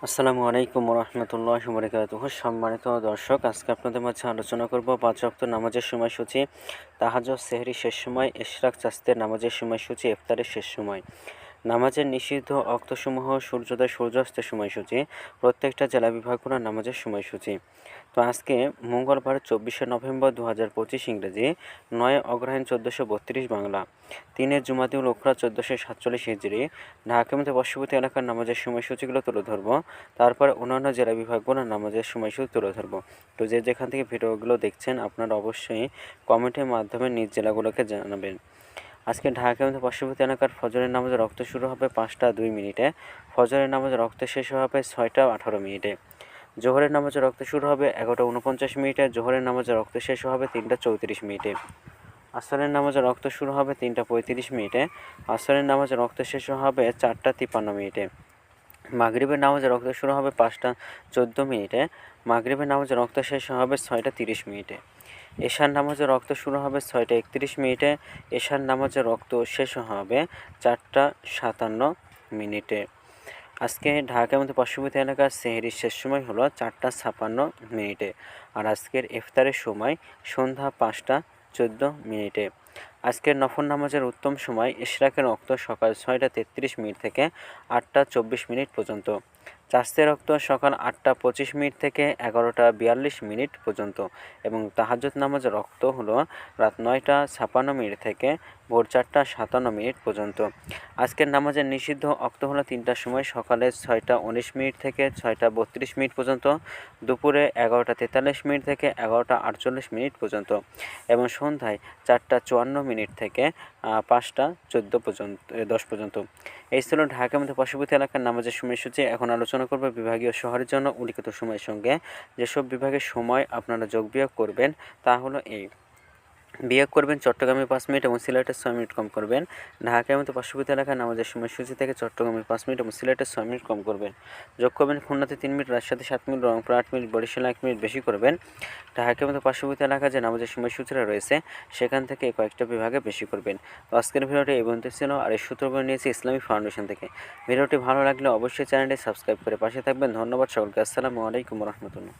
আসসালামু আলাইকুম রহমতুল্লাহি ওয়া বারাকাতুহু। সম্মানিত দর্শক, আজকে আপনাদের মাঝে আলোচনা করব ৫ ওয়াক্ত নামাজের সময়সূচি, তাহাজ্জুদ, সেহরি শেষ সময়, ইশরাক, চাঁদের নামাজের সময়সূচি, ইফতারের শেষ সময়, নামাজের নিষিদ্ধ অক্তসমূহ, সূর্যোদয় সূর্যাস্তের সময়সূচি, প্রত্যেকটা জেলা বিভাগগুলোর নামাজের সময়সূচি। তো আজকে মঙ্গলবার ২৪শে নভেম্বর ২০২৫ ইংরেজি, ৯ অগ্রহায়ণ ১৪৩২ বাংলা, ৩ জুমাদিউল উখরা ১৪৪৭ হিজরি। ঢাকার মধ্যে বর্ষপতি এলাকার নামাজের সময়সূচিগুলো তুলে ধরবো, তারপর অন্যান্য জেলা বিভাগগুলোর নামাজের সময়সূচি তুলে ধরবো। তো যেখান থেকে ভিডিওগুলো দেখছেন আপনারা অবশ্যই কমেন্টের মাধ্যমে নিজ জেলাগুলোকে জানাবেন। আজকে ঢাকার মধ্যে বর্ষপতি এলাকার ফজরের নামাজের রক্ত শুরু হবে ৫টা ২ মিনিটে, ফজরের নামাজের রক্ত শেষ হবে ৬টা ১৮ মিনিটে। জোহরের নামাজের রক্ত শুরু হবে ১১টা ৪৯ মিনিটে, জোহরের নামাজের রক্ত শেষ হবে ৩টা ৩৪ মিনিটে। আসরের নামাজের রক্ত শুরু হবে 3টা 35 মিনিটে, আসরের নামাজের রক্ত শেষ হবে 4টা 53 মিনিটে। মাগরিবের নামাজের রক্ত শুরু হবে 5টা 14 মিনিটে, মাগরিবের নামাজের রক্ত শেষ হবে 6টা 30 মিনিটে। এশার নামাজের রক্ত শুরু হবে 6টা 31 মিনিটে, এশার নামাজের রক্ত শেষ হবে 4টা 57 মিনিটে। আজকে ঢাকার মধ্যে পার্শ্ববর্তী এলাকার সেহরির শেষ সময় হলো 4টা 56 মিনিটে, আর আজকের ইফতারের সময় সন্ধ্যা 5টা 14 মিনিটে। আজকের নফল নামাজের উত্তম সময় ইশরাকের রক্ত সকাল 6টা 33 মিনিট থেকে 8টা 24 মিনিট পর্যন্ত, চাঁদের রক্ত সকাল 8টা 25 মিনিট থেকে 11টা 42 মিনিট পর্যন্ত, এবং তাহাজ্জুদ নামাজের রক্ত হলো রাত 9টা 56 মিনিট থেকে ভোর 4টা 57 মিনিট পর্যন্ত। আজকের নামাজের নিষিদ্ধ অক্ত হলো 3টার সময়, সকালে 6টা 19 মিনিট থেকে 6টা 32 মিনিট পর্যন্ত, দুপুরে 11টা 43 মিনিট থেকে 11টা 48 মিনিট পর্যন্ত, এবং সন্ধ্যায় 4টা 54 মিনিট থেকে 5টা 10 পর্যন্ত। এই ছিল ঢাকার মধ্যে পার্শ্ববর্তী এলাকার নামাজের সময়সূচি। এখন আলোচনা করব বিভাগীয় শহরের জন্য উল্লিখিত সময়ের সঙ্গে যেসব বিভাগের সময় আপনারা যোগ বিয়োগ করবেন তা হলো এই: বিয়োগ করবেন চট্টগ্রামে 5 মিনিট এবং সিলেটের 6 মিনিট কম করবেন। ঢাকার মতো পার্শ্ববর্তী এলাকার নামাজের সময়সূচি থেকে চট্টগ্রামে 5 মিনিট এবং সিলেটের 6 মিনিট কম করবেন। যোগ করবেন খুলনাতে 3 মিনিট, রাজশাহীতে 7 মিনিট, রংপুর 8 মিনিট, বরিশালে 1 মিনিট বেশি করবেন। ঢাকার মতো পার্শ্ববর্তী এলাকায় যে নামাজের সময়সূচিটা রয়েছে সেখান থেকে কয়েকটা বিভাগে বেশি করবেন। তো আজকের ভিডিওটি এই পর্যন্ত ছিল, আর এই সূত্রগুলো নিয়েছি ইসলামিক ফাউন্ডেশন থেকে। ভিডিওটি ভালো লাগলে অবশ্যই চ্যানেলটি সাবস্ক্রাইব করে পাশে থাকবেন। ধন্যবাদ সকলকে। আসসালামু আলাইকুম রহমতুল্লাহ।